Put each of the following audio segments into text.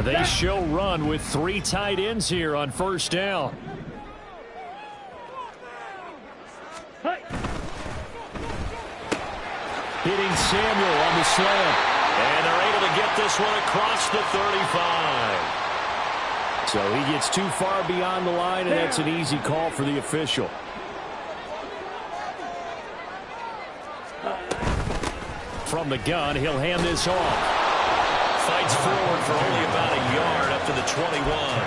They show run with 3 tight ends here on first down. Hitting Samuel on the slant. And they're able to get this one across the 35. So he gets too far beyond the line, and that's an easy call for the official. From the gun, he'll hand this off. Fights forward for only about a yard up to the 21.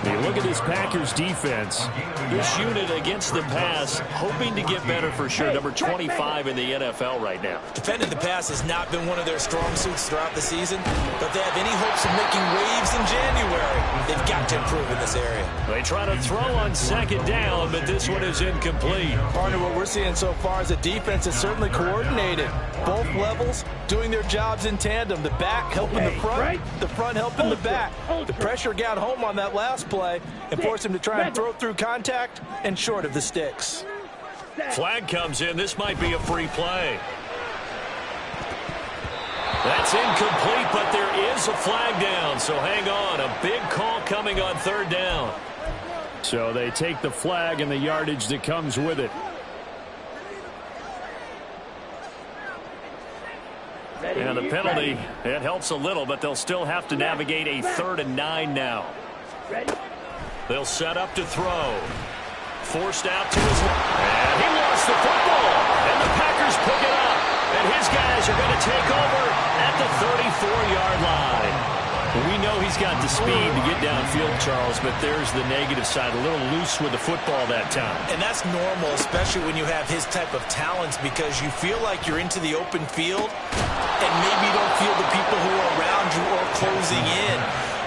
You look at this Packers defense. This unit against the pass, hoping to get better for sure. Number 25 in the NFL right now. Defending the pass has not been one of their strong suits throughout the season, but they have any hopes of making waves in January. They've got to improve in this area. They try to throw on second down, but this one is incomplete. Partner, what we're seeing so far is a defense that's certainly coordinated. Both levels doing their jobs in tandem. The back helping the front helping the back. The pressure got home on that last play and forced him to try and throw through contact and short of the sticks. Flag comes in. This might be a free play. That's incomplete, but there is a flag down, so hang on. A big call coming on third down. So they take the flag and the yardage that comes with it. And the penalty, it helps a little, but they'll still have to navigate a 3rd and 9 now. They'll set up to throw. Forced out to his left. And he lost the football. And the Packers pick it up. And his guys are going to take over at the 34-yard line. We know he's got the speed to get downfield, Charles, but there's the negative side. A little loose with the football that time. And that's normal, especially when you have his type of talents, because you feel like you're into the open field and maybe you don't feel the people who are around you or closing in.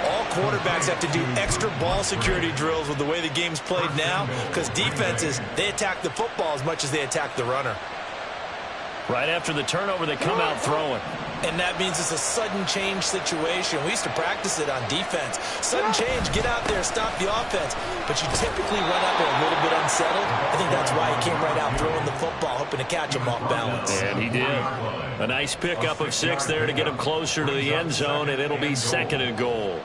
All quarterbacks have to do extra ball security drills with the way the game's played now, because defenses, they attack the football as much as they attack the runner. Right after the turnover, they come out throwing. And that means it's a sudden change situation. We used to practice it on defense. Sudden change, get out there, stop the offense. But you typically run out there a little bit unsettled. I think that's why he came right out throwing the football, hoping to catch him off balance. And he did. A nice pickup of 6 there to get him closer to the end zone, and it'll be 2nd and goal.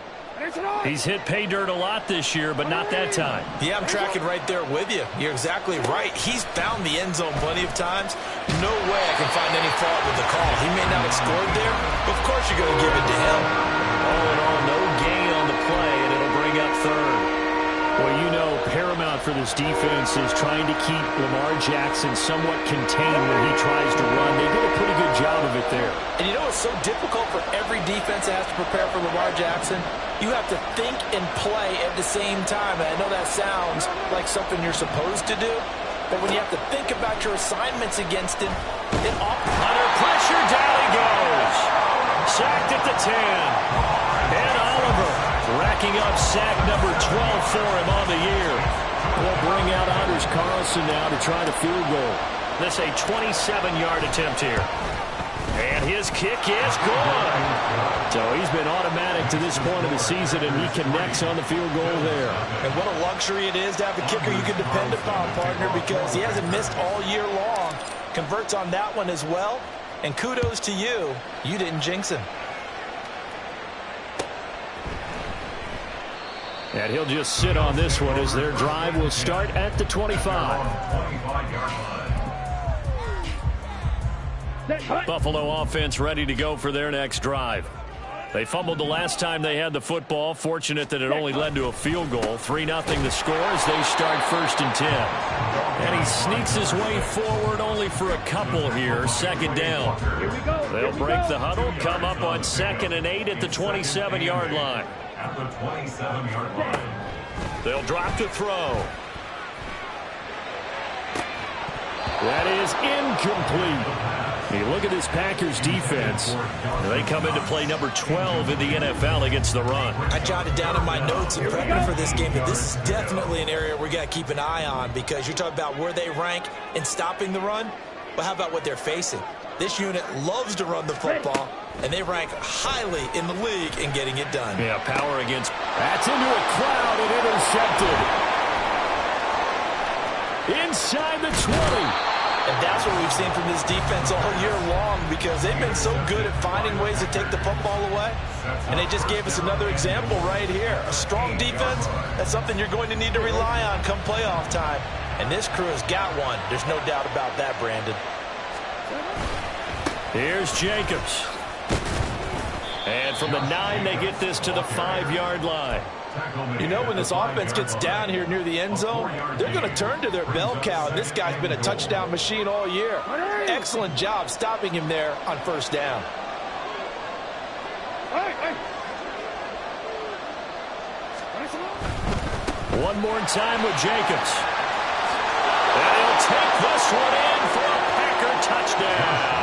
He's hit pay dirt a lot this year, but not that time. Yeah, I'm tracking right there with you. You're exactly right. He's found the end zone plenty of times. No way I can find any fault with the call. He may not have scored there, but of course you're going to give it to him. All in all, no gain on the play, and it'll bring up 3rd. Well, you know, paramount for this defense is trying to keep Lamar Jackson somewhat contained when he tries to run. They did a pretty good job of it there. And you know what's so difficult for every defense that has to prepare for Lamar Jackson? You have to think and play at the same time. And I know that sounds like something you're supposed to do, but when you have to think about your assignments against him, it often... Under pressure, down he goes. Sacked at the 10. And Oliver racking up sack number 12 for him on the year. They'll bring out Anders Carlson now to try the field goal. This a 27-yard attempt here. And his kick is good. So he's been automatic to this point of the season, and he connects on the field goal there. And what a luxury it is to have a kicker you can depend upon, partner, because he hasn't missed all year long. Converts on that one as well. And kudos to you. You didn't jinx him. And he'll just sit on this one as their drive will start at the 25. Buffalo offense ready to go for their next drive. They fumbled the last time they had the football. Fortunate that it only led to a field goal. 3-0 the score as they start 1st and 10. And he sneaks his way forward only for a couple here. 2nd down. They'll break the huddle, come up on 2nd and 8 at the 27-yard line. At the 27-yard line. They'll drop to throw. That is incomplete. You look at this Packers defense. They come into play number 12 in the NFL against the run. I jotted down in my notes in prepping for this game that this is definitely an area we got to keep an eye on, because you're talking about where they rank in stopping the run. But how about what they're facing? This unit loves to run the football, and they rank highly in the league in getting it done. Yeah, power against. That's into a crowd and intercepted. Inside the 20. And that's what we've seen from this defense all year long because they've been so good at finding ways to take the football away. And they just gave us another example right here. A strong defense, that's something you're going to need to rely on come playoff time. And this crew has got one. There's no doubt about that, Brandon. Here's Jacobs. And from the 9, they get this to the 5-yard line. You know, when this offense gets down here near the end zone, they're going to turn to their bell cow. And this guy's been a touchdown machine all year. Excellent job stopping him there on first down. One more time with Jacobs. And he'll take this one in for a Packer touchdown.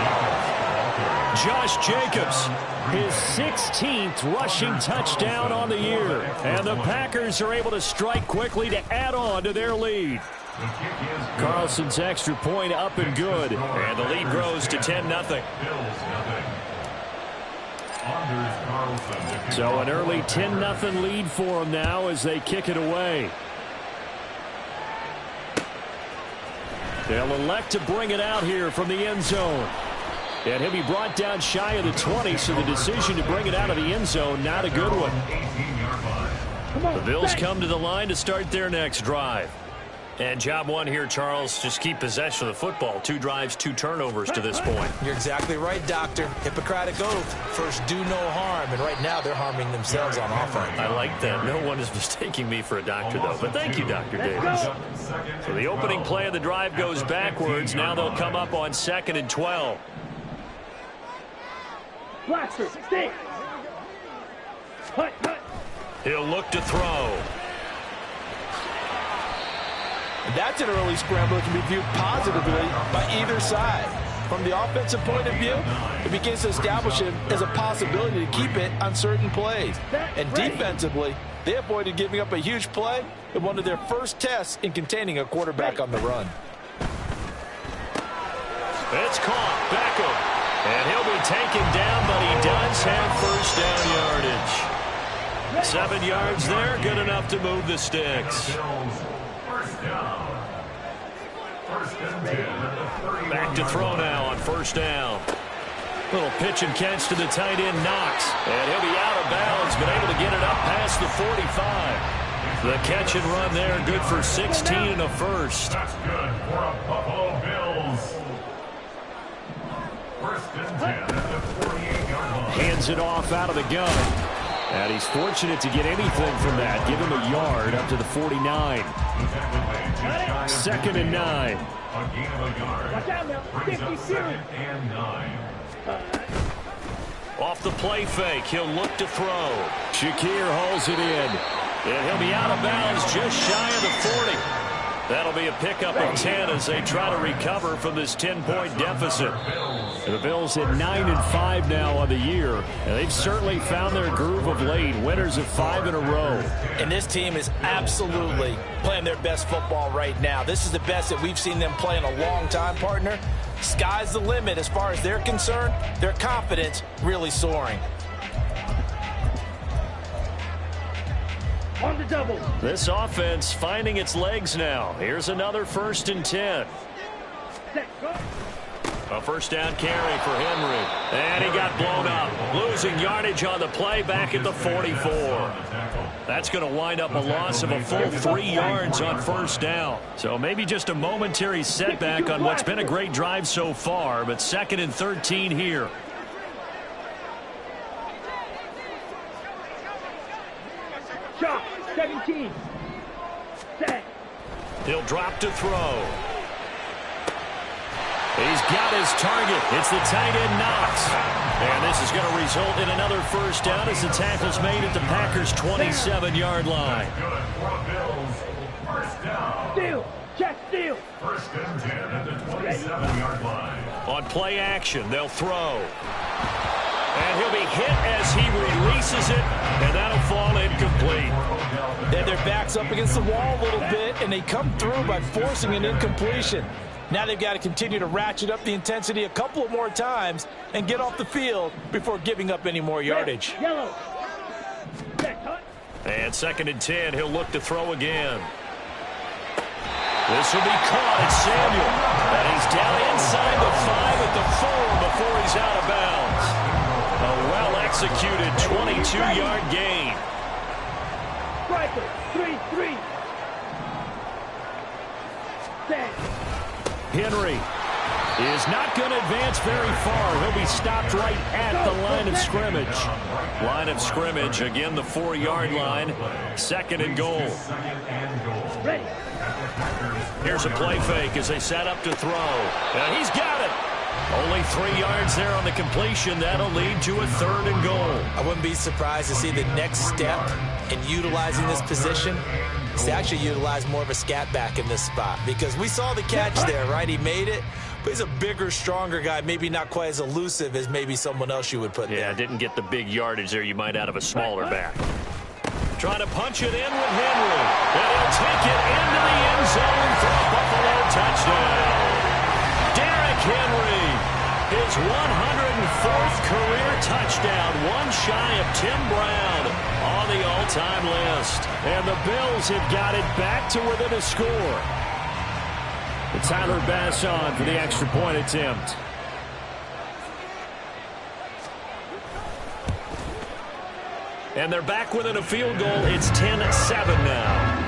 Josh Jacobs, his 16th rushing touchdown on the year. And the Packers are able to strike quickly to add on to their lead. Carlson's extra point up and good. And the lead grows to 10-0. So an early 10-0 lead for them now as they kick it away. They'll elect to bring it out here from the end zone. And he'll be brought down shy of the 20, so the decision to bring it out of the end zone, not a good one. The Bills come to the line to start their next drive. And job one here, Charles, just keep possession of the football. 2 drives, 2 turnovers to this point. You're exactly right, Doctor. Hippocratic oath. First, do no harm. And right now, they're harming themselves on offense. I like that. No one is mistaking me for a doctor, though. But thank you, Dr. Davis. So the opening play of the drive goes backwards. Now they'll come up on 2nd and 12. Blaster, stay. Hut. He'll look to throw. That's an early scramble that can be viewed positively by either side. From the offensive point of view, it begins to establish it as a possibility to keep it on certain plays. And defensively, they avoided giving up a huge play in one of their first tests in containing a quarterback on the run. It's caught. Beckham. And he'll be taken down, but he does have first down yardage. 7 yards there, good enough to move the sticks. Back to throw now on first down. Little pitch and catch to the tight end, Knox. And he'll be out of bounds, but able to get it up past the 45. The catch and run there, good for 16 and a first. That's good for a Buffalo Bills. First and 10 at the 48-yard line. Hands it off out of the gun. And he's fortunate to get anything from that. Give him a yard up to the 49. 2nd and 9. A gain of a yard. Watch out now. Brings up 52. 2nd and 9. Off the play fake, he'll look to throw. Shakir hauls it in. And he'll be out of bounds just shy of the 40. That'll be a pickup of 10 as they try to recover from this 10-point deficit. And the Bills at 9-5 now on the year. And they've certainly found their groove of late. Winners of 5 in a row. And this team is absolutely playing their best football right now. This is the best that we've seen them play in a long time, partner. Sky's the limit as far as they're concerned. Their confidence really soaring. On the double. This offense finding its legs now. Here's another 1st and 10. Set, go. A first down carry for Henry. And he got blown up. Losing yardage on the play back at the 44. That's going to wind up a loss of a full 3 yards on first down. So maybe just a momentary setback on what's been a great drive so far. But 2nd and 13 here. Shot, 17. Set. He'll drop to throw. He's got his target. It's the tight end, Knox. And this is going to result in another first down as the tackle's made at the Packers' 27-yard line. Good for a Bills. First down. Steal. Check steal. 1st and 10 at the 27-yard line. On play action, they'll throw. And he'll be hit as he releases it, and that'll fall incomplete. Then their back's up against the wall a little bit, and they come through by forcing an incompletion. Now they've got to continue to ratchet up the intensity a couple of more times and get off the field before giving up any more yardage. Yellow. Set, cut. And 2nd and 10, he'll look to throw again. This will be caught. It's Samuel. And he's down inside executed 22-yard gain. Striker, 3-3. Set. Henry is not going to advance very far. He'll be stopped right at the line of scrimmage. Line of scrimmage, again, the 4-yard line. 2nd and goal. Ready. Here's a play fake as they set up to throw. And he's got it. Only 3 yards there on the completion. That'll lead to a 3rd and goal. I wouldn't be surprised to see the next step in utilizing this position is to actually utilize more of a scat back in this spot, because we saw the catch there, right? He made it, but he's a bigger, stronger guy, maybe not quite as elusive as maybe someone else you would put there. Yeah, didn't get the big yardage there you might out of a smaller back. Trying to punch it in with Henry. And he'll take it into the end zone for a Buffalo touchdown. Derrick Henry, his 104th career touchdown, one shy of Tim Brown on the all-time list. And the Bills have got it back to within a score. Tyler Bass on for the extra point attempt. And they're back within a field goal. It's 10-7 now.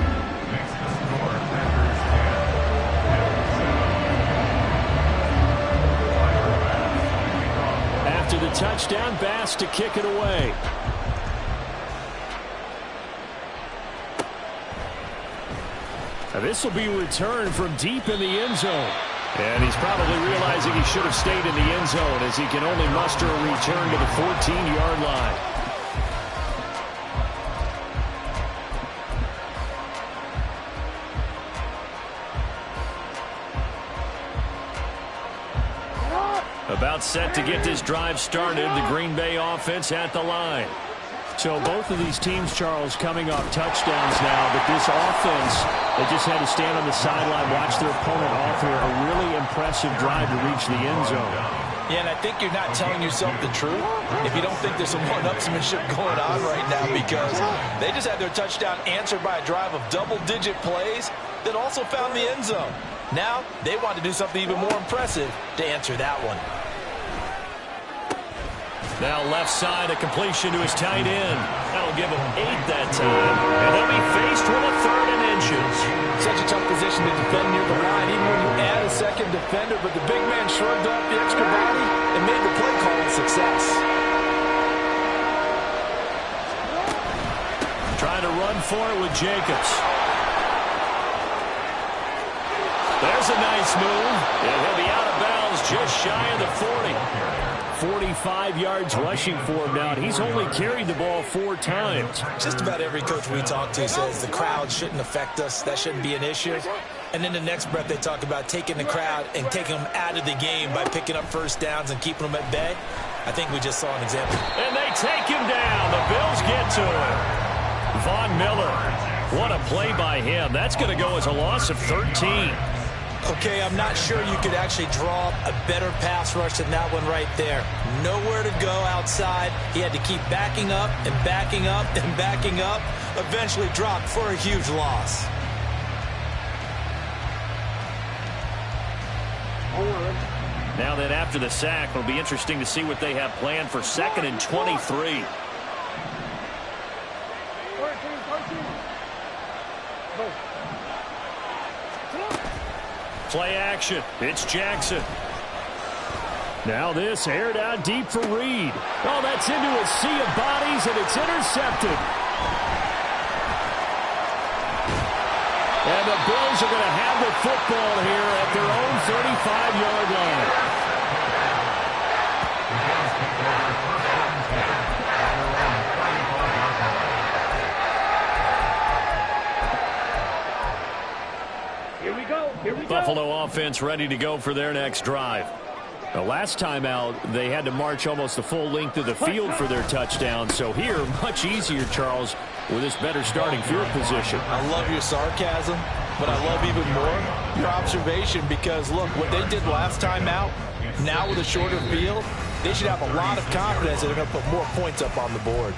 After the touchdown, Bass to kick it away. Now this will be returned from deep in the end zone. And he's probably realizing he should have stayed in the end zone as he can only muster a return to the 14-yard line. About set to get this drive started. The Green Bay offense at the line. So both of these teams, Charles, coming off touchdowns now, but this offense, they just had to stand on the sideline, watch their opponent offer a really impressive drive to reach the end zone. Yeah, and I think you're not telling yourself the truth if you don't think there's some one-upsmanship going on right now, because they just had their touchdown answered by a drive of double-digit plays that also found the end zone. Now they want to do something even more impressive to answer that one. Now left side, a completion to his tight end. That'll give him 8 that time. And they'll be faced with a 3rd and inches. Such a tough position to defend near the line, even when you add a second defender. But the big man shrugged off the extra body and made the play call a success. Trying to run for it with Jacobs. There's a nice move. And he'll be out of bounds just shy of the 40. 45 yards rushing for him now, and he's only carried the ball 4 times. Just about every coach we talk to says the crowd shouldn't affect us. That shouldn't be an issue. And in the next breath, they talk about taking the crowd and taking them out of the game by picking up first downs and keeping them at bay. I think we just saw an example. And they take him down. The Bills get to him. Von Miller, what a play by him. That's going to go as a loss of 13. Okay, I'm not sure you could actually draw a better pass rush than that one right there. Nowhere to go outside. He had to keep backing up and backing up and backing up. Eventually dropped for a huge loss. Now then, after the sack, it'll be interesting to see what they have planned for 2nd and 23. Play action. It's Jackson. Now this aired out deep for Reed. Oh, that's into a sea of bodies, and it's intercepted. And the Bills are going to have the football here at their own 35-yard line. Buffalo offense ready to go for their next drive. The last time out, they had to march almost the full length of the field for their touchdown. So here, much easier, Charles, with this better starting field position. I love your sarcasm, but I love even more your observation, because, look, what they did last time out, now with a shorter field, they should have a lot of confidence that they're going to put more points up on the board.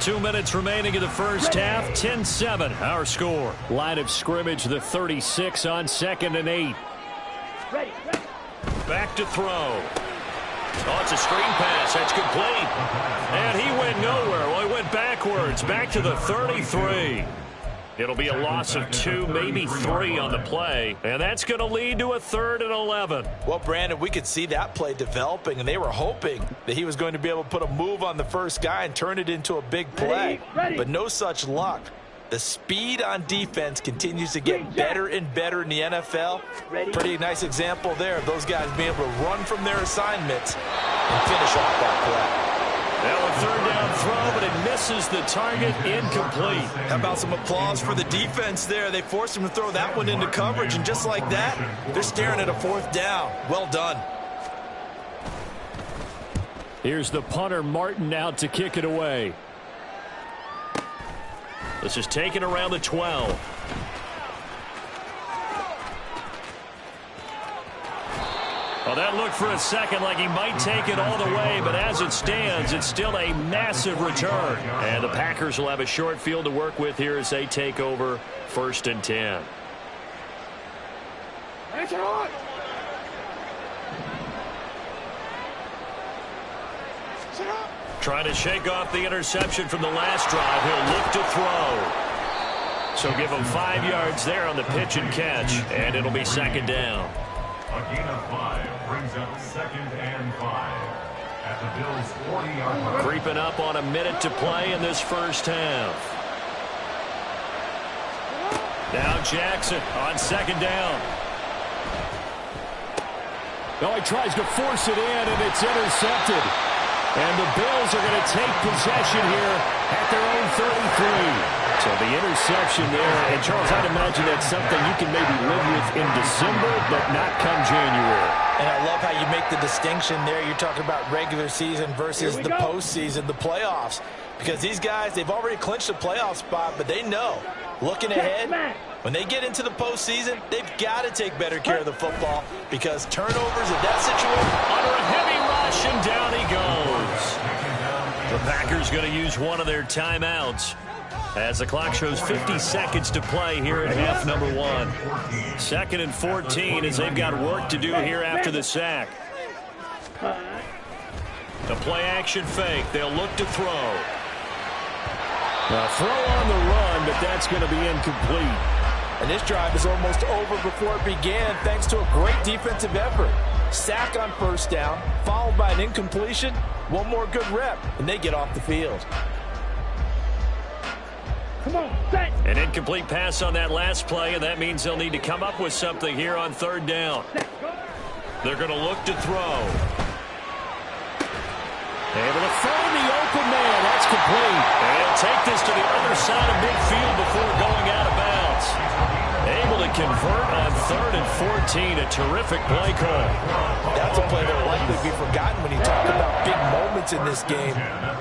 2 minutes remaining in the first half. 10-7, our score. Line of scrimmage, the 36 on 2nd and 8. Ready. Back to throw. Oh, it's a screen pass. That's complete. And he went nowhere. Well, he went backwards, back to the 33. It'll be a loss of 2, maybe 3 on the play. And that's going to lead to a 3rd and 11. Well, Brandon, we could see that play developing, and they were hoping that he was going to be able to put a move on the first guy and turn it into a big play. But no such luck. The speed on defense continues to get better and better in the NFL. Pretty nice example there of those guys being able to run from their assignments and finish off that play. Now a 3rd down throw, but it misses the target, incomplete. How about some applause for the defense there? They forced him to throw that one into coverage, and just like that, they're staring at a 4th down. Well done. Here's the punter, Martin, out to kick it away. This is taken around the 12. Well, that looked for a second like he might take it all the way, but as it stands, it's still a massive return. And the Packers will have a short field to work with here as they take over 1st and 10. Trying to shake off the interception from the last drive. He'll look to throw. So give him 5 yards there on the pitch and catch, and it'll be 2nd down. A gain of 5 brings up 2nd and 5 at the Bills' 40-yard line. Creeping up on a minute to play in this first half. Now Jackson on 2nd down. Oh, he tries to force it in, and it's intercepted. And the Bills are going to take possession here at their own 33. So the interception there. And, Charles, I'd imagine that's something you can maybe live with in December, but not come January. And I love how you make the distinction there. You're talking about regular season versus the postseason, the playoffs. Because these guys, they've already clinched a playoff spot, but they know, looking ahead, when they get into the postseason, they've got to take better care of the football because turnovers in that situation. Under a heavy rush, and down he goes. The Packers going to use one of their timeouts as the clock shows 50 seconds to play here in half number 1. 2nd and 14 as they've got work to do here after the sack. The play action fake. They'll look to throw. Now throw on the run, but that's going to be incomplete. And this drive is almost over before it began thanks to a great defensive effort. Sack on 1st down, followed by an incompletion. One more good rep, and they get off the field. Come on, set. An incomplete pass on that last play, and that means they'll need to come up with something here on 3rd down. They're going to look to throw. Able to find the open man. That's complete. And he'll take this to the other side of midfield before going out of bounds. Able to convert on 3rd and 14. A terrific play call. That's a play that will likely be forgotten when you talk about big moments in this game.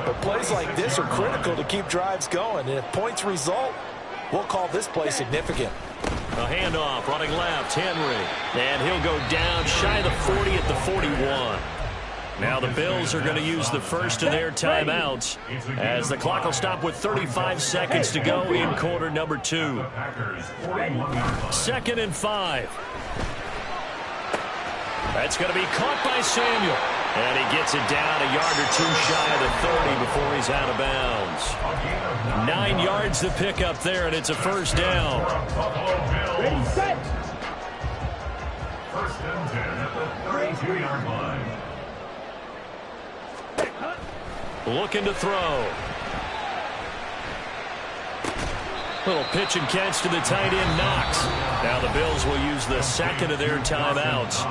But plays like this are critical to keep drives going. And if points result, we'll call this play significant. A handoff running left, Henry. And he'll go down shy of the 40 at the 41. Now the Bills are going to use the first of their timeouts as the clock will stop with 35 seconds to go in quarter number 2. 2nd and 5. That's going to be caught by Samuel. And he gets it down a yard or 2 shy of the 30 before he's out of bounds. 9 yards to pick up there, and it's a 1st down. Ready, set. 1st and 10 at the 32-yard line. Looking to throw. Little pitch and catch to the tight end, Knox. Now the Bills will use the 2nd of their timeouts.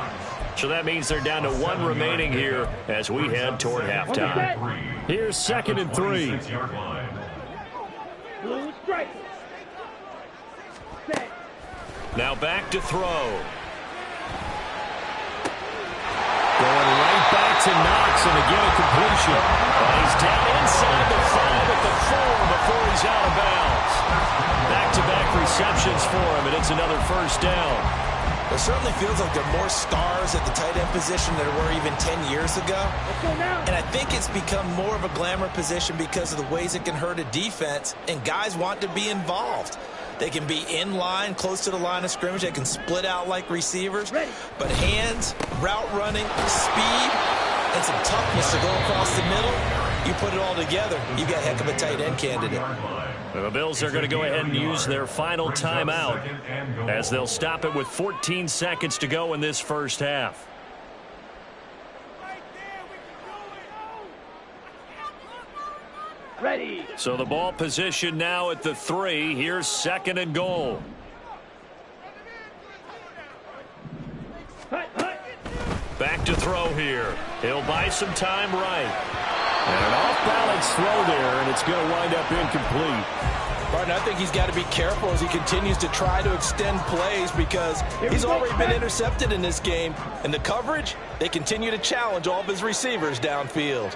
So that means they're down to 1 remaining here as we head toward halftime. Here's 2nd and 3. Blue strike. Set. Now back to throw. Going right back to Knox, and again a completion. And he's down inside the 5 at the 4 before he's out of bounds. Back-to-back receptions for him, and it's another 1st down. It certainly feels like there are more stars at the tight end position than there were even 10 years ago. And I think it's become more of a glamour position because of the ways it can hurt a defense, and guys want to be involved. They can be in line, close to the line of scrimmage. They can split out like receivers. But hands, route running, speed, and some toughness to go across the middle. You put it all together, you got a heck of a tight end candidate. The Bills are going to go ahead and use their final timeout as they'll stop it with 14 seconds to go in this first half. Ready. So the ball position now at the 3. Here's 2nd and goal. Back to throw here. He'll buy some time right. And an off-balance throw there, and it's going to wind up incomplete. Martin, I think he's got to be careful as he continues to try to extend plays because he's already been intercepted in this game. And the coverage, they continue to challenge all of his receivers downfield.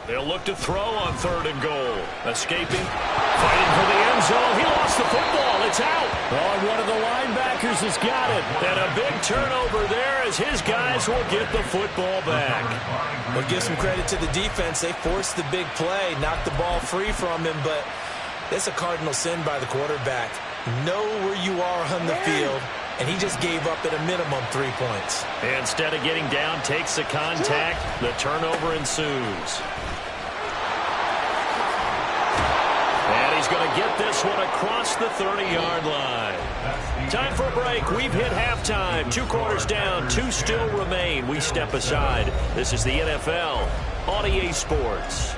They'll look to throw on 3rd and goal. Escaping, fighting for the end zone. He lost the football. It's out. Oh, and one of the linebackers has got it. And a big turnover there as his guys will get the football back. We'll give some credit to the defense. They forced the big play, knocked the ball free from him, but that's a cardinal sin by the quarterback. Know where you are on the field, and he just gave up at a minimum 3 points. Instead of getting down, takes the contact. The turnover ensues. And he's going to get this one across the 30-yard line. Time for a break. We've hit halftime. 2 quarters down, 2 still remain. We step aside. This is the NFL on EA Sports.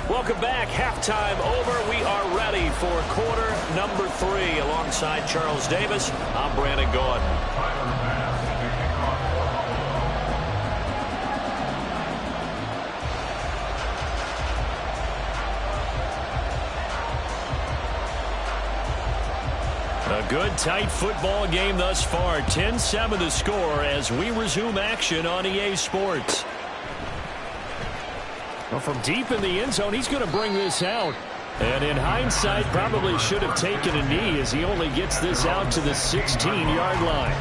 Welcome back. Halftime over. We are ready for quarter number 3. Alongside Charles Davis, I'm Brandon Gordon. A good, tight football game thus far. 10-7 the score as we resume action on EA Sports. Well, from deep in the end zone, he's going to bring this out. And in hindsight, probably should have taken a knee as he only gets this out to the 16-yard line.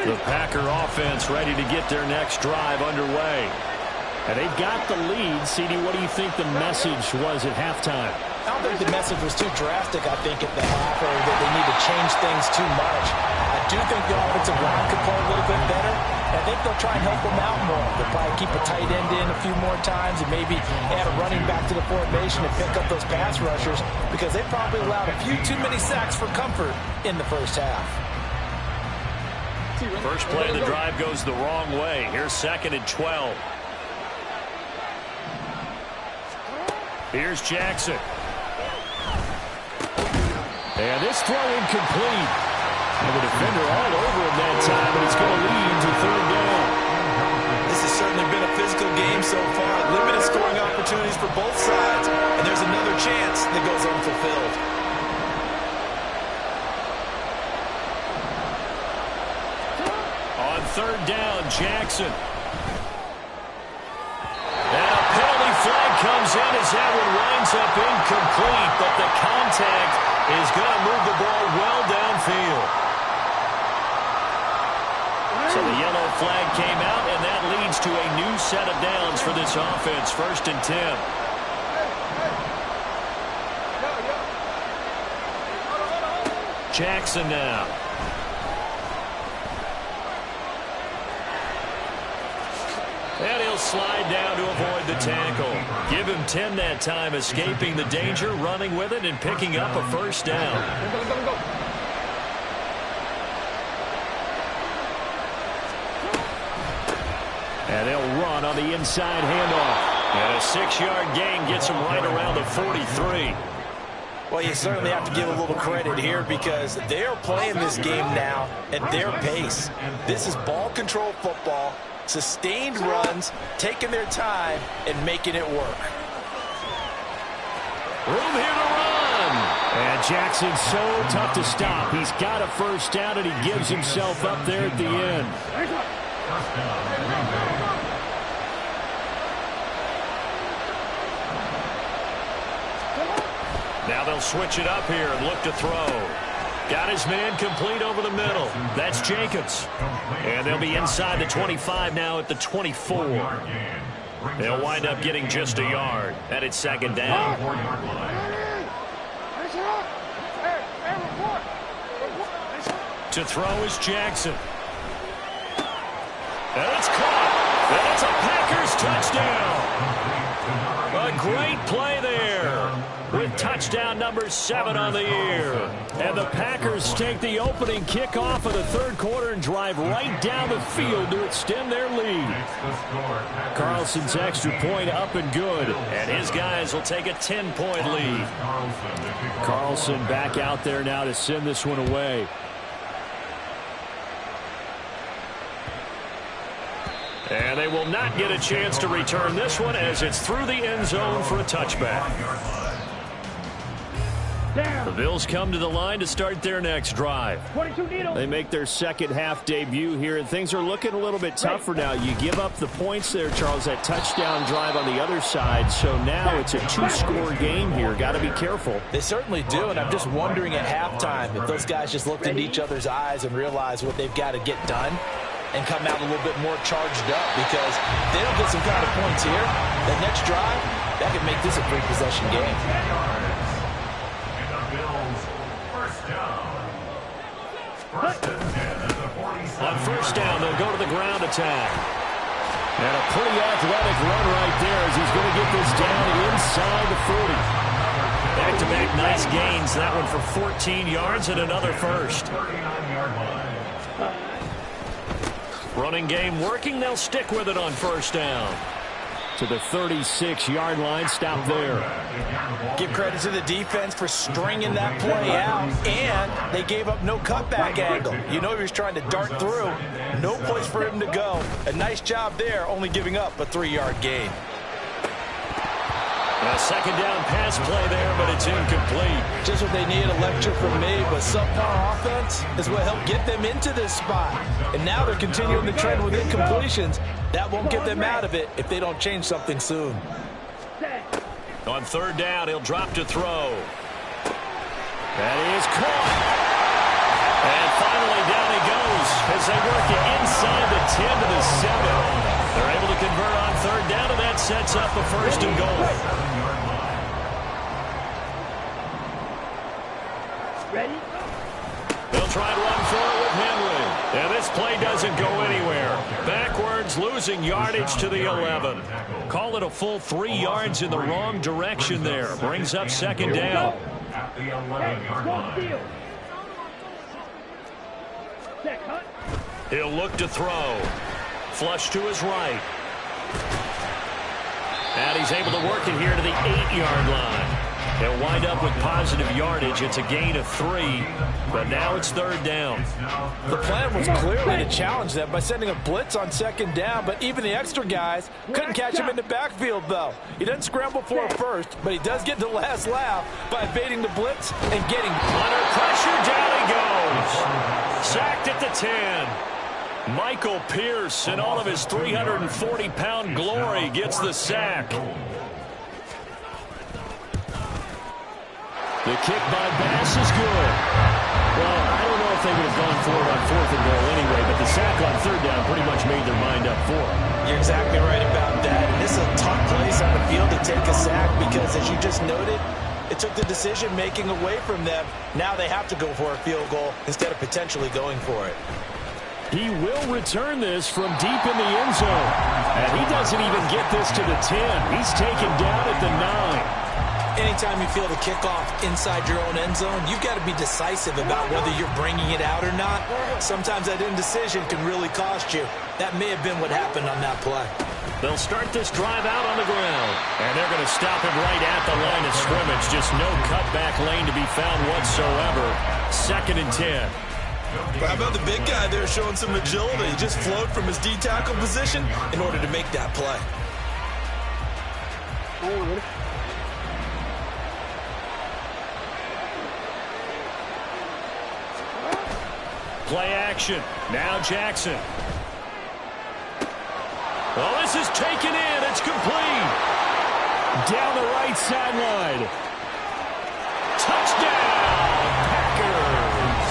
The Packer offense ready to get their next drive underway. And they've got the lead. CD, what do you think the message was at halftime? I don't think the message was too drastic, I think, at the half, or that they need to change things too much. I do think the offensive line could play a little bit better. I think they'll try and help them out more. They'll probably keep a tight end in a few more times and maybe add a running back to the formation and pick up those pass rushers because they probably allowed a few too many sacks for comfort in the first half. First play of the drive goes the wrong way. Here's 2nd and 12. Here's Jackson. And this throw incomplete. And the defender all over him that time, and it's going to lead to 3rd down. This has certainly been a physical game so far. Limited scoring opportunities for both sides. And there's another chance that goes unfulfilled. On 3rd down, Jackson. And a penalty flag comes in as that one winds up incomplete, but the contact is going to move the ball well downfield. So the yellow flag came out, and that leads to a new set of downs for this offense. 1st and 10. Jackson now. And he'll slide down to avoid the tackle. Give him 10 that time, escaping the danger, running with it, and picking up a 1st down. And they'll run on the inside handoff. And a 6-yard gain gets him right around the 43. Well, you certainly have to give a little credit here because they're playing this game now at their pace. This is ball control football. Sustained runs, taking their time, and making it work. Room here to run. And Jackson's so tough to stop. He's got a 1st down, and he gives himself up there at the end. Now they'll switch it up here and look to throw. Got his man complete over the middle. That's Jacobs. And they'll be inside the 25 now at the 24. They'll wind up getting just a yard. And it's second down. To throw is Jackson. And it's caught. And it's a Packers touchdown. A great play there with touchdown number 7 on the year. And the Packers take the opening kickoff of the third quarter and drive right down the field to extend their lead. Carlson's extra point up and good. And his guys will take a 10-point lead. Carlson back out there now to send this one away. And they will not get a chance to return this one as it's through the end zone for a touchback. The Bills come to the line to start their next drive. They make their second half debut here, and things are looking a little bit tougher now. You give up the points there, Charles, that touchdown drive on the other side. So now it's a 2-score game here. Got to be careful. They certainly do, and I'm just wondering at halftime if those guys just looked into each other's eyes and realized what they've got to get done and come out a little bit more charged up, because if they don't get some kind of points here, the next drive, that could make this a 3-possession game. On first down, they'll go to the ground attack. And a pretty athletic run right there as he's going to get this down inside the 40. Back-to-back nice gains. That one for 14 yards and another first. Running game working. They'll stick with it on first down. To the 36-yard line. Stop there. Give credit to the defense for stringing that play out, and they gave up no cutback angle. You know he was trying to dart through. No place for him to go. A nice job there, only giving up a 3-yard gain. A second down pass play there, but it's incomplete. Just what they need, a lecture from me, but subpar offense is what helped get them into this spot. And now they're continuing the trend with incompletions. That won't get them out of it if they don't change something soon. On third down, he'll drop to throw. That is caught. And finally down he goes as they work it inside the 10 to the 7. They're able to convert on third down, and that sets up a first and goal. Ready? They'll try to run for it with Henry. And this play doesn't go anywhere. Backwards, losing yardage to the 11. Call it a full 3 yards in the wrong direction there. Brings up second down. At the 11-yard line. He'll look to throw. Flush to his right. And he's able to work it here to the 8-yard line. They'll wind up with positive yardage. It's a gain of 3, but now it's third down. The plan was clearly to challenge them by sending a blitz on second down, but even the extra guys couldn't catch him in the backfield, though. He doesn't scramble for it first, but he does get the last laugh by evading the blitz and getting under pressure. Down he goes. Sacked at the 10. Michael Pierce, in all of his 340-pound glory, gets the sack. The kick by Bass is good. Well, I don't know if they would have gone for it on fourth and goal anyway, but the sack on third down pretty much made their mind up for it. You're exactly right about that. And this is a tough place on the field to take a sack because, as you just noted, it took the decision-making away from them. Now they have to go for a field goal instead of potentially going for it. He will return this from deep in the end zone. And he doesn't even get this to the 10. He's taken down at the 9. Anytime you feel the kickoff inside your own end zone, you've got to be decisive about whether you're bringing it out or not. Sometimes that indecision can really cost you. That may have been what happened on that play. They'll start this drive out on the ground. And they're going to stop him right at the line of scrimmage. Just no cutback lane to be found whatsoever. Second and 10. How about the big guy there showing some agility? He just flowed from his D-tackle position in order to make that play. Play action. Now Jackson. Well, this is taken in. It's complete. Down the right sideline. Touchdown, Packers.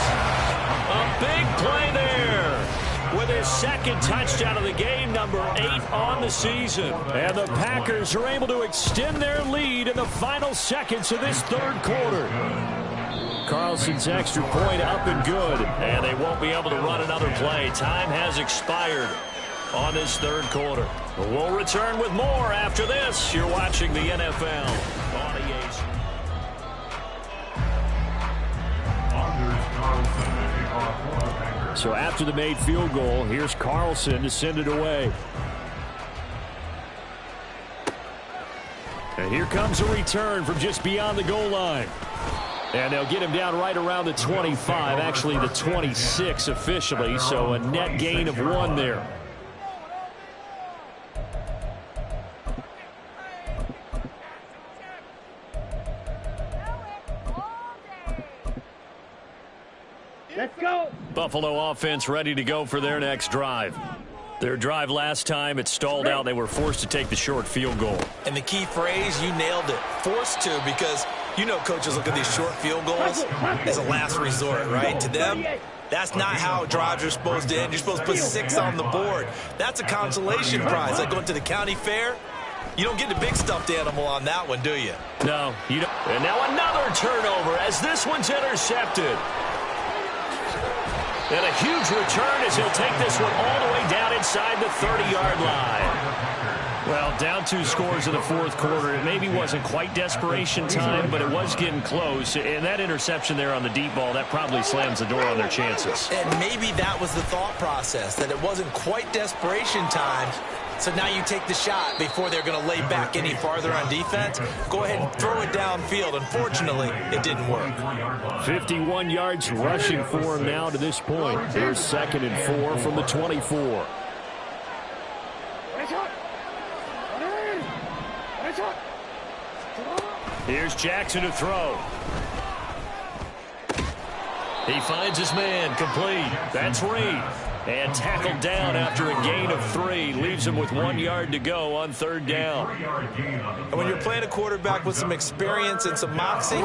second touchdown of the game, number 8 on the season. And the Packers are able to extend their lead in the final seconds of this third quarter. Carlson's extra point up and good. And they won't be able to run another play. Time has expired on this third quarter. We'll return with more after this. You're watching the NFL on EA. So after the made field goal, here's Carlson to send it away. And here comes a return from just beyond the goal line. And they'll get him down right around the 25, actually the 26 officially, so a net gain of 1 there. Let's go. Buffalo offense ready to go for their next drive. Their drive last time, it stalled out. They were forced to take the short field goal. And the key phrase, you nailed it. Forced to, because you know coaches look at these short field goals as a last resort, right? To them, that's not how drives are supposed to end. You're supposed to put 6 on the board. That's a consolation prize. Like going to the county fair, you don't get the big stuffed animal on that one, do you? No, you don't. And now another turnover as this one's intercepted. And a huge return as he'll take this one all the way down inside the 30-yard line. Well, down 2 scores in the fourth quarter. It maybe wasn't quite desperation time, but it was getting close. And that interception there on the deep ball, that probably slams the door on their chances. And maybe that was the thought process, that it wasn't quite desperation time. So now you take the shot before they're going to lay back any farther on defense. Go ahead and throw it downfield. Unfortunately, it didn't work. 51 yards rushing for him now to this point. Here's 2nd and 4 from the 24. Here's Jackson to throw. He finds his man, complete. That's Reed. And tackled down after a gain of 3. Leaves him with 1 yard to go on 3rd down. And when you're playing a quarterback with some experience and some moxie,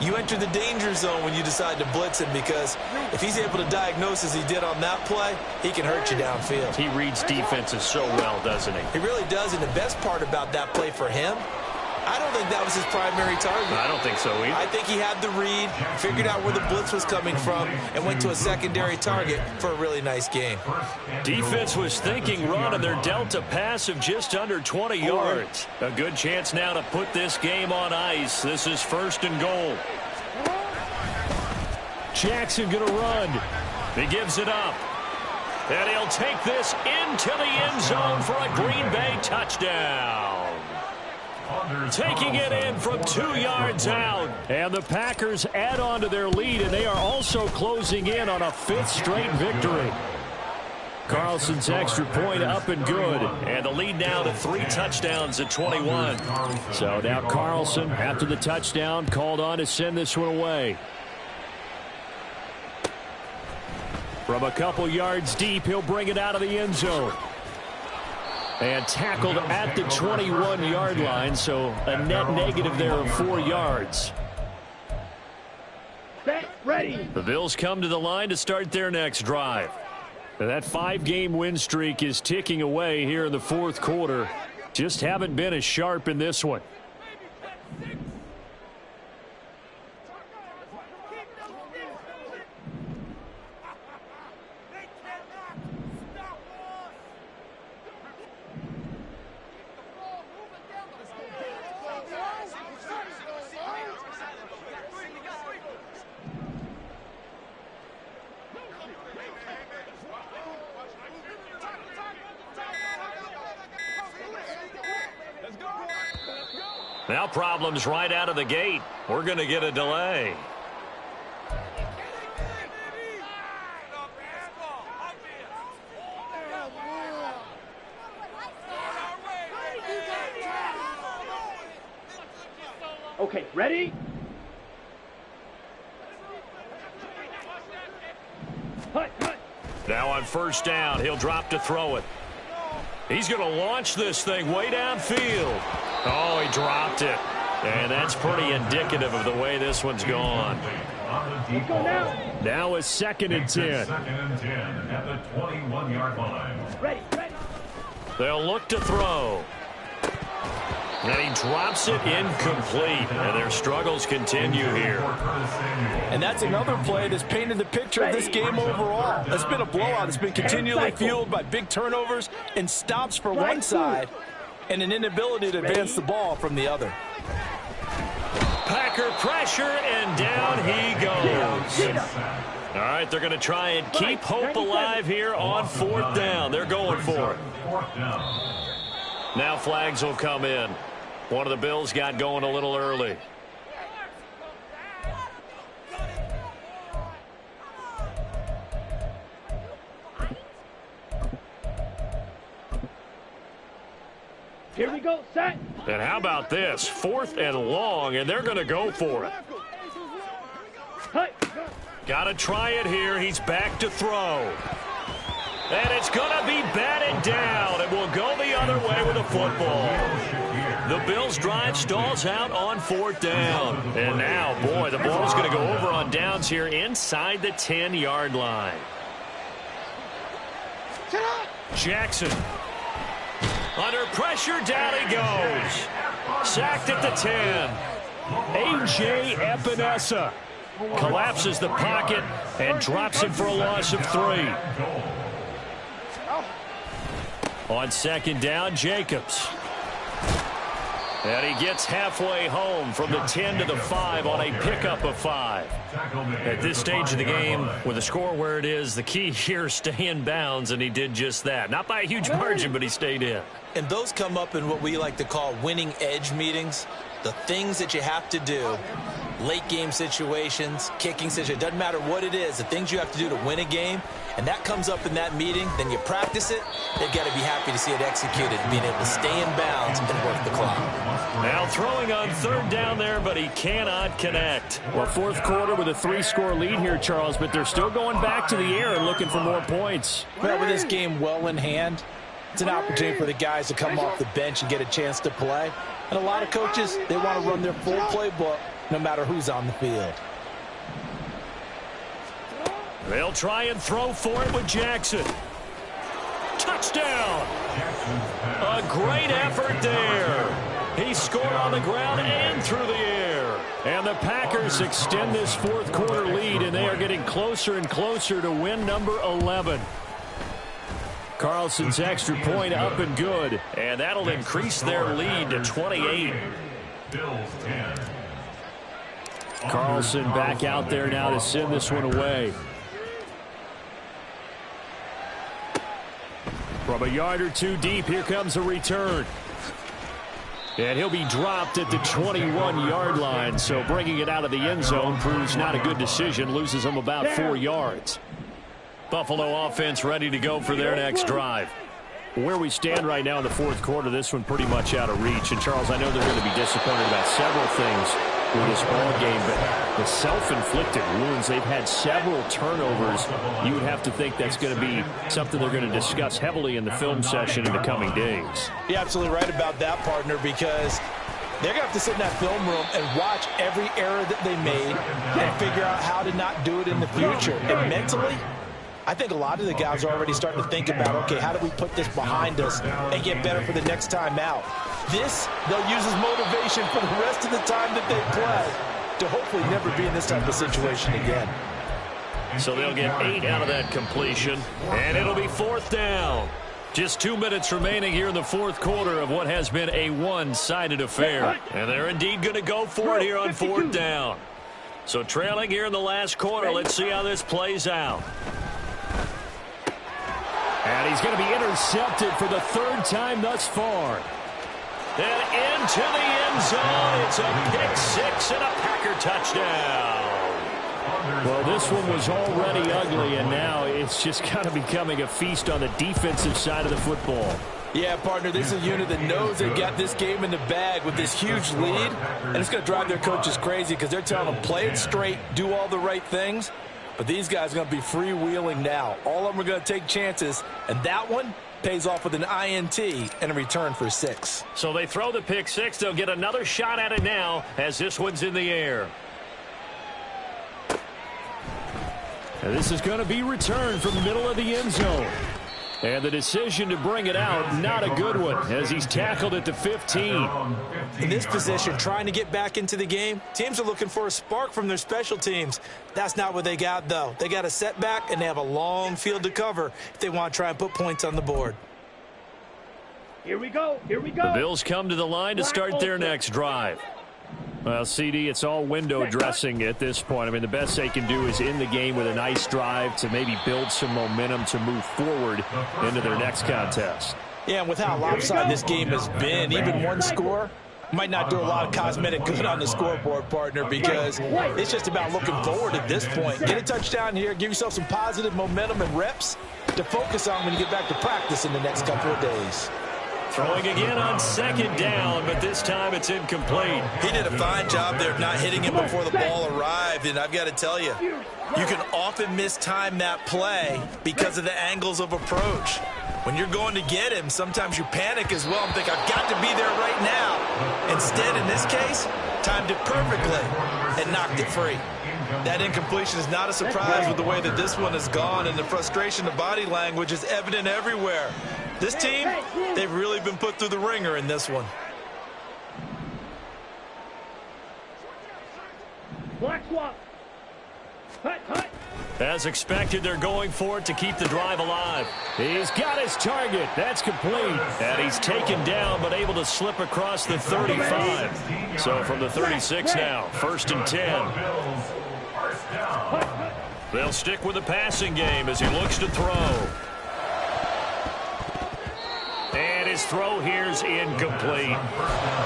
you enter the danger zone when you decide to blitz him, because if he's able to diagnose as he did on that play, he can hurt you downfield. He reads defenses so well, doesn't he? He really does, and the best part about that play for him, I don't think that was his primary target. I don't think so either. I think he had the read, figured out where the blitz was coming from, and went to a secondary target for a really nice game. Defense was thinking run, and they're dealt a pass of just under 20 yards. A good chance now to put this game on ice. This is 1st and goal. Jackson going to run. He gives it up. And he'll take this into the end zone for a Green Bay touchdown. Taking it in from 2 yards out. And the Packers add on to their lead, and they are also closing in on a 5th straight victory. Carlson's extra point up and good. And the lead now to 3 touchdowns at 21. So now Carlson, after the touchdown, called on to send this one away. From a couple yards deep, he'll bring it out of the end zone. And tackled at the 21-yard line, so a net negative there of 4 yards. Ready. The Bills come to the line to start their next drive. And that 5-game win streak is ticking away here in the fourth quarter. Just haven't been as sharp in this one. Now problems right out of the gate. We're going to get a delay. Okay, ready? Now on 1st down, he'll drop to throw it. He's going to launch this thing way downfield. Oh, he dropped it. And that's pretty indicative of the way this one's gone. on the deep Go ball. now. Now a second and 10. Second and 10 at the 21-yard line. Ready, ready. They'll look to throw. And he drops it incomplete. And their struggles continue here. And that's another play that's painted the picture of this game overall. It's been a blowout. It's been continually fueled by big turnovers and stops for one side and an inability to advance the ball from the other. Packer pressure, and down he goes. All right, they're going to try and keep hope alive here on fourth down. They're going for it. Now flags will come in. One of the Bills got going a little early. Here we go, set. And how about this? Fourth and long, and they're going to go for it. Hey. Got to try it here. He's back to throw. And it's going to be batted down. It will go the other way with the football. The Bills' drive stalls out on fourth down. And now, boy, the ball's going to go over on downs here inside the 10-yard line. Jackson. Under pressure, down he goes. Sacked at the 10. A.J. Epinesa collapses the pocket and drops him for a loss of 3. On second down, Jacobs. And he gets halfway home from the 10 to the 5 on a pickup of 5. At this stage of the game, with the score where it is, the key here is stay in bounds, and he did just that. Not by a huge margin, but he stayed in. And those come up in what we like to call winning edge meetings. The things that you have to do, late game situations, kicking situations, doesn't matter what it is, the things you have to do to win a game, and that comes up in that meeting, then you practice it, they've got to be happy to see it executed, being able to stay in bounds and work the clock. Now throwing on third down there, but he cannot connect. Well, fourth quarter with a 3-score lead here, Charles, but they're still going back to the air and looking for more points. Well, with this game well in hand, it's an opportunity for the guys to come off the bench and get a chance to play. And a lot of coaches, they want to run their full playbook no matter who's on the field. They'll try and throw for it with Jackson. Touchdown! A great effort there. He scored on the ground and through the air. And the Packers extend this fourth quarter lead, and they are getting closer and closer to win number 11. Carlson's extra point up and good, and that'll increase their lead to 28. Bills 10. Carlson back out there now to send this one away. From a yard or two deep, here comes a return. And he'll be dropped at the 21-yard line, so bringing it out of the end zone proves not a good decision, loses him about 4 yards. Buffalo offense ready to go for their next drive. Where we stand right now in the fourth quarter, this one pretty much out of reach. And, Charles, I know they're going to be disappointed about several things with this ball game, but the self-inflicted wounds, they've had several turnovers. You would have to think that's going to be something they're going to discuss heavily in the film session in the coming days. You're absolutely right about that, partner, because they're going to have to sit in that film room and watch every error that they made and figure out how to not do it in the future. And mentally, I think a lot of the guys are already starting to think about, okay, how do we put this behind us and get better for the next time out? This, they'll use as motivation for the rest of the time that they play to hopefully never be in this type of situation again. So they'll get 8 out of that completion, and it'll be fourth down. Just 2 minutes remaining here in the fourth quarter of what has been a one-sided affair. And they're indeed going to go for it here on fourth down. So trailing here in the last quarter, let's see how this plays out. And he's going to be intercepted for the third time thus far. And into the end zone. It's a pick six and a Packer touchdown. Well, this one was already ugly, and now it's just kind of becoming a feast on the defensive side of the football. Yeah, partner, this is a unit that knows they've got this game in the bag with this huge lead, and it's going to drive their coaches crazy because they're telling them play it straight, do all the right things. But these guys are going to be freewheeling now. All of them are going to take chances, and that one pays off with an INT and a return for 6. So they throw the pick six. They'll get another shot at it now as this one's in the air. And this is going to be returned from the middle of the end zone. And the decision to bring it out, not a good one, as he's tackled at the 15. In this position, trying to get back into the game, teams are looking for a spark from their special teams. That's not what they got, though. They got a setback, and they have a long field to cover if they want to try and put points on the board. Here we go. Here we go. The Bills come to the line to start their next drive. Well, CD, it's all window dressing at this point. I mean, the best they can do is in the game with a nice drive to maybe build some momentum to move forward into their next contest. Yeah, and with how lopsided this game has been, even one score might not do a lot of cosmetic good on the scoreboard, partner, because it's just about looking forward at this point. Get a touchdown here, give yourself some positive momentum and reps to focus on when you get back to practice in the next couple of days. Throwing again on second down, but this time it's incomplete. He did a fine job there of not hitting him before the ball arrived, and I've got to tell you, you can often mistime that play because of the angles of approach. When you're going to get him, sometimes you panic as well and think, I've got to be there right now. Instead, in this case, timed it perfectly and knocked it free. That incompletion is not a surprise with the way that this one has gone, and the frustration of body language is evident everywhere. This team, they've really been put through the ringer in this one. Black swap. Hut, hut. As expected, they're going for it to keep the drive alive. He's got his target. That's complete. And he's taken down, but able to slip across the 35. So from the 36 now, 1st and 10. They'll stick with the passing game as he looks to throw. And his throw here's incomplete.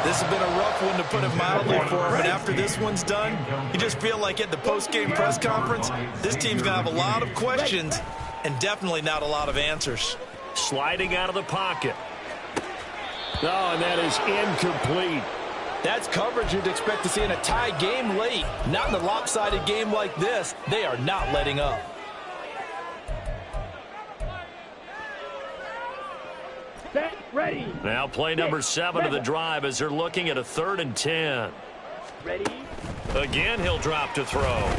This has been a rough one, to put it mildly, for him. But after this one's done, you just feel like at the post-game press conference, this team's going to have a lot of questions and definitely not a lot of answers. Sliding out of the pocket. Oh, and that is incomplete. That's coverage you'd expect to see in a tie game late. Not in a lopsided game like this. They are not letting up. Set, ready. Now play number 7 of the drive as they're looking at a 3rd and 10. Ready. Again, he'll drop to throw.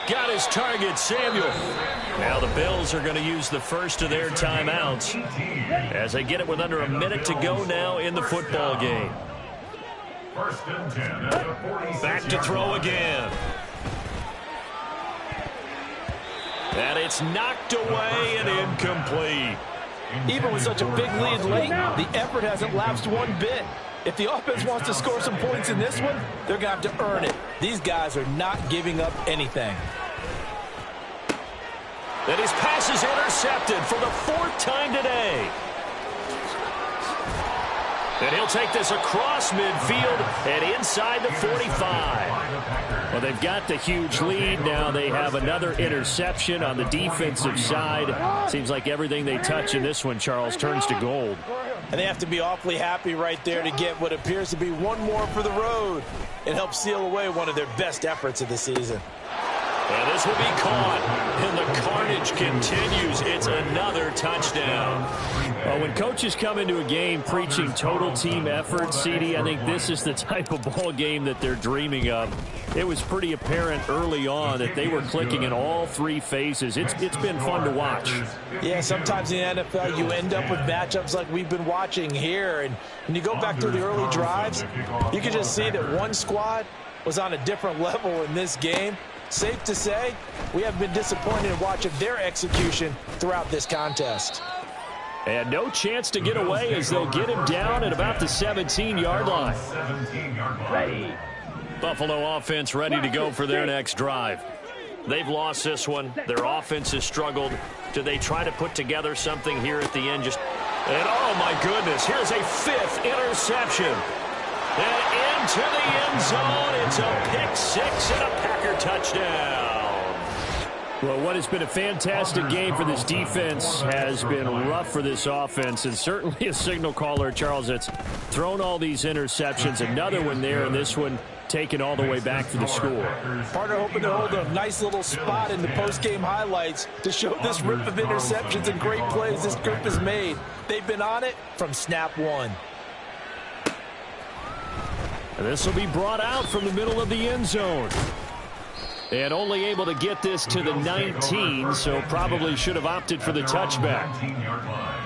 Got his target, Samuel. Now the Bills are going to use the first of their timeouts as they get it with under a minute to go now in the football game. 1st and 10 at the 46. Back to throw again. And it's knocked away and incomplete. Even with such a big lead late, the effort hasn't lapsed one bit. If the offense wants to score some points in this one, they're going to have to earn it. These guys are not giving up anything. And his pass is intercepted for the 4th time today. And he'll take this across midfield and inside the 45. Well, they've got the huge lead. Now they have another interception on the defensive side. Seems like everything they touch in this one, Charles, turns to gold. And they have to be awfully happy right there to get what appears to be one more for the road. It helps seal away one of their best efforts of the season. And this will be caught, and the carnage continues. It's another touchdown. Well, when coaches come into a game preaching total team effort, CD, I think this is the type of ball game that they're dreaming of. It was pretty apparent early on that they were clicking in all 3 phases. It's been fun to watch. Yeah, sometimes in the NFL you end up with matchups like we've been watching here. And when you go back through the early drives, you can just see that one squad was on a different level in this game. Safe to say, we have been disappointed in watching their execution throughout this contest. And no chance to get away as they'll get him down at about the 17-yard line. Ready. Buffalo offense ready to go for their next drive. They've lost this one. Their offense has struggled. Do they try to put together something here at the end? And oh my goodness, here's a 5th interception. And into the end zone, it's a pick-6 and a Packer touchdown. Well, what has been a fantastic game for this defense has been rough for this offense, and certainly a signal caller, Charles, that's thrown all these interceptions. Another one there, and this one taken all the way back for the score. Partner hoping to hold a nice little spot in the post-game highlights to show this rip of interceptions and great plays this group has made. They've been on it from snap 1. And this will be brought out from the middle of the end zone. And only able to get this to the 19, so probably should have opted for the touchback. 19-yard line.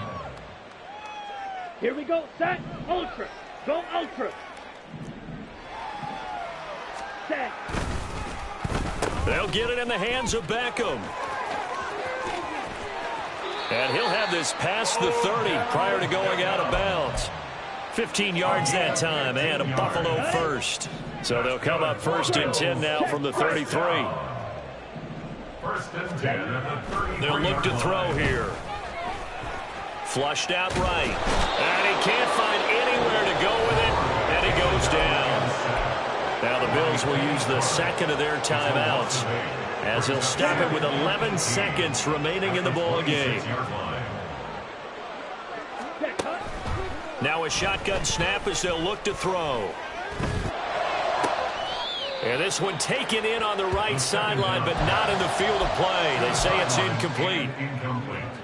Here we go. Set. Ultra. Go ultra. Set. They'll get it in the hands of Beckham. And he'll have this past the 30 prior to going out of bounds. 15 yards that time, and a Buffalo first. So they'll come up 1st and 10 now from the 33. 1st and 10 at the 33. They'll look to throw here. Flushed out right. And he can't find anywhere to go with it, and he goes down. Now the Bills will use the second of their timeouts as he'll stop it with 11 seconds remaining in the ball game. Now a shotgun snap as they'll look to throw. And this one taken in on the right sideline, but not in the field of play. They say it's incomplete.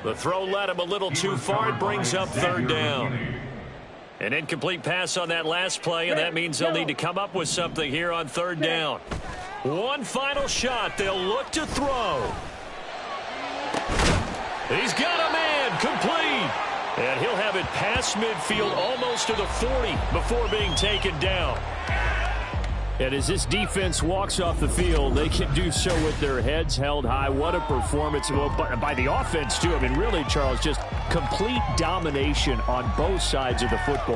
The throw led him a little too far. It brings up 3rd down. An incomplete pass on that last play, and that means they'll need to come up with something here on 3rd down. One final shot. They'll look to throw. He's got a man. Complete. And he'll have it past midfield almost to the 40 before being taken down. And as this defense walks off the field, they can do so with their heads held high. What a performance by the offense, too. I mean, really, Charles, just complete domination on both sides of the football.